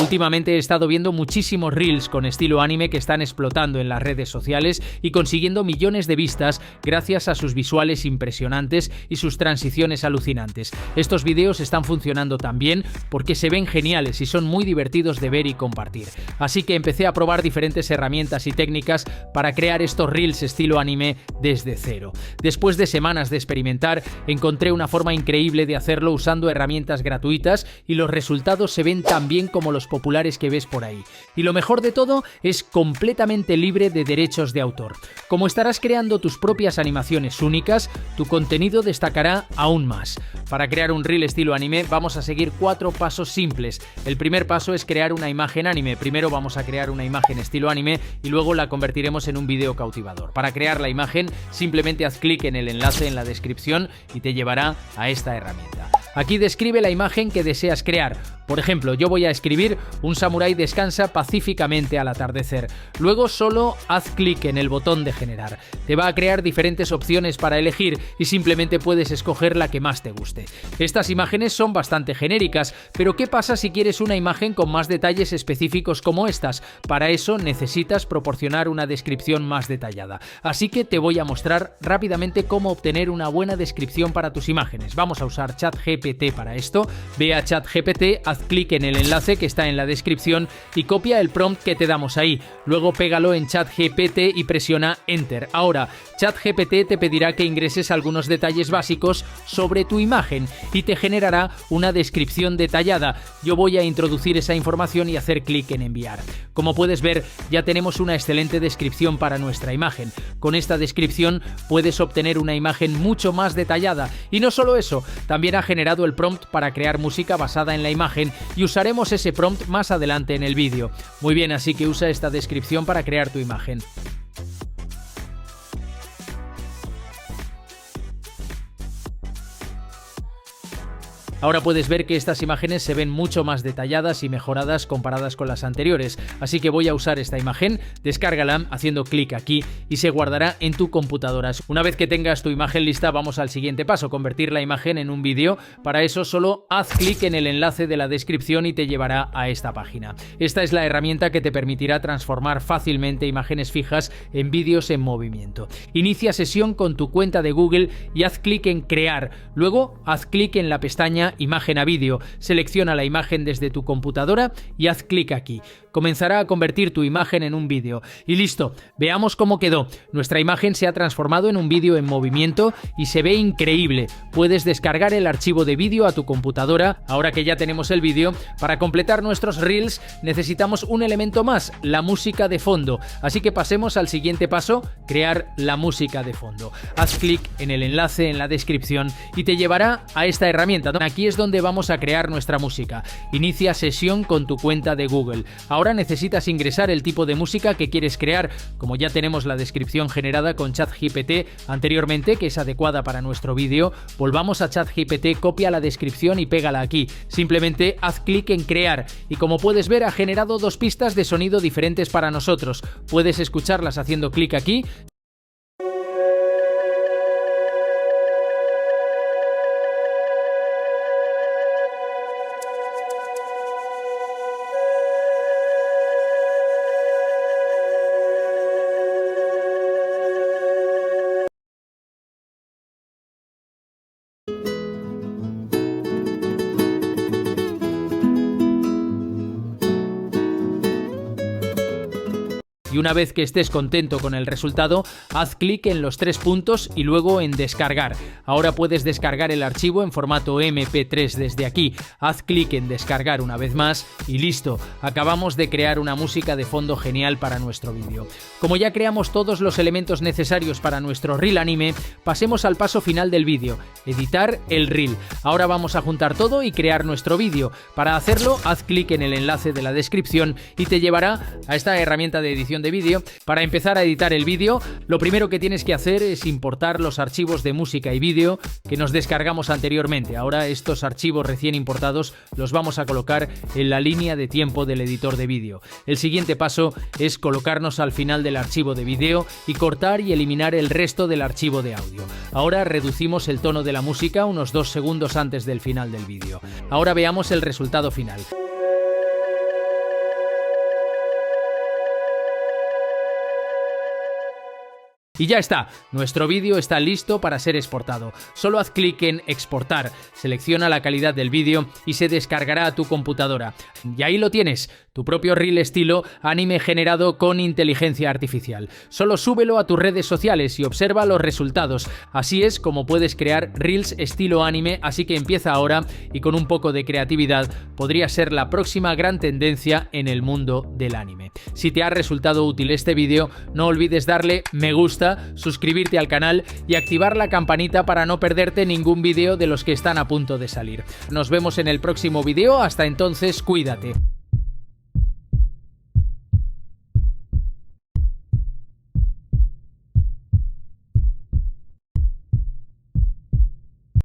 Últimamente he estado viendo muchísimos reels con estilo anime que están explotando en las redes sociales y consiguiendo millones de vistas gracias a sus visuales impresionantes y sus transiciones alucinantes. Estos vídeos están funcionando tan bien porque se ven geniales y son muy divertidos de ver y compartir. Así que empecé a probar diferentes herramientas y técnicas para crear estos reels estilo anime desde cero. Después de semanas de experimentar, encontré una forma increíble de hacerlo usando herramientas gratuitas y los resultados se ven tan bien como los populares que ves por ahí. Y lo mejor de todo, es completamente libre de derechos de autor. Como estarás creando tus propias animaciones únicas, tu contenido destacará aún más. Para crear un reel estilo anime vamos a seguir 4 pasos simples. El primer paso es crear una imagen anime. Primero vamos a crear una imagen estilo anime y luego la convertiremos en un vídeo cautivador. Para crear la imagen, simplemente haz clic en el enlace en la descripción y te llevará a esta herramienta. Aquí describe la imagen que deseas crear. Por ejemplo, yo voy a escribir: un samurái descansa pacíficamente al atardecer. Luego solo haz clic en el botón de generar. Te va a crear diferentes opciones para elegir y simplemente puedes escoger la que más te guste. Estas imágenes son bastante genéricas, pero ¿qué pasa si quieres una imagen con más detalles específicos como estas? Para eso necesitas proporcionar una descripción más detallada. Así que te voy a mostrar rápidamente cómo obtener una buena descripción para tus imágenes. Vamos a usar ChatGPT para esto. Ve a ChatGPT, haz clic en el enlace que está en la descripción y copia el prompt que te damos ahí. Luego pégalo en ChatGPT y presiona Enter. Ahora, ChatGPT te pedirá que ingreses algunos detalles básicos sobre tu imagen y te generará una descripción detallada. Yo voy a introducir esa información y hacer clic en enviar. Como puedes ver, ya tenemos una excelente descripción para nuestra imagen. Con esta descripción puedes obtener una imagen mucho más detallada. Y no solo eso, también ha generado el prompt para crear música basada en la imagen y usaremos ese prompt más adelante en el vídeo. Muy bien, así que usa esta descripción para crear tu imagen. Ahora puedes ver que estas imágenes se ven mucho más detalladas y mejoradas comparadas con las anteriores, así que voy a usar esta imagen, descárgala haciendo clic aquí y se guardará en tu computadora. Una vez que tengas tu imagen lista, vamos al siguiente paso, convertir la imagen en un vídeo. Para eso solo haz clic en el enlace de la descripción y te llevará a esta página. Esta es la herramienta que te permitirá transformar fácilmente imágenes fijas en vídeos en movimiento. Inicia sesión con tu cuenta de Google y haz clic en crear. Luego haz clic en la pestaña Imagen a vídeo, selecciona la imagen desde tu computadora y haz clic aquí. Comenzará a convertir tu imagen en un vídeo. Y listo, veamos cómo quedó. Nuestra imagen se ha transformado en un vídeo en movimiento y se ve increíble. Puedes descargar el archivo de vídeo a tu computadora. Ahora que ya tenemos el vídeo, para completar nuestros reels necesitamos un elemento más, la música de fondo. Así que pasemos al siguiente paso, crear la música de fondo. Haz clic en el enlace en la descripción y te llevará a esta herramienta. Aquí es donde vamos a crear nuestra música. Inicia sesión con tu cuenta de Google. Ahora necesitas ingresar el tipo de música que quieres crear. Como ya tenemos la descripción generada con ChatGPT anteriormente, que es adecuada para nuestro vídeo, volvamos a ChatGPT, copia la descripción y pégala aquí. Simplemente haz clic en crear y como puedes ver ha generado 2 pistas de sonido diferentes para nosotros. Puedes escucharlas haciendo clic aquí. Y una vez que estés contento con el resultado, haz clic en los 3 puntos y luego en descargar. Ahora puedes descargar el archivo en formato MP3 desde aquí. Haz clic en descargar una vez más y listo. Acabamos de crear una música de fondo genial para nuestro vídeo. Como ya creamos todos los elementos necesarios para nuestro reel anime, pasemos al paso final del vídeo, editar el reel. Ahora vamos a juntar todo y crear nuestro vídeo. Para hacerlo, haz clic en el enlace de la descripción y te llevará a esta herramienta de edición de vídeo. Para empezar a editar el vídeo, lo primero que tienes que hacer es importar los archivos de música y vídeo que nos descargamos anteriormente. Ahora estos archivos recién importados los vamos a colocar en la línea de tiempo del editor de vídeo. El siguiente paso es colocarnos al final del archivo de vídeo y cortar y eliminar el resto del archivo de audio. Ahora reducimos el tono de la música unos 2 segundos antes del final del vídeo. Ahora veamos el resultado final. Y ya está, nuestro vídeo está listo para ser exportado. Solo haz clic en exportar, selecciona la calidad del vídeo y se descargará a tu computadora. Y ahí lo tienes, tu propio reel estilo anime generado con inteligencia artificial. Solo súbelo a tus redes sociales y observa los resultados. Así es como puedes crear reels estilo anime, así que empieza ahora y con un poco de creatividad podría ser la próxima gran tendencia en el mundo del anime. Si te ha resultado útil este vídeo, no olvides darle me gusta, suscribirte al canal y activar la campanita para no perderte ningún vídeo de los que están a punto de salir. Nos vemos en el próximo vídeo, hasta entonces cuídate.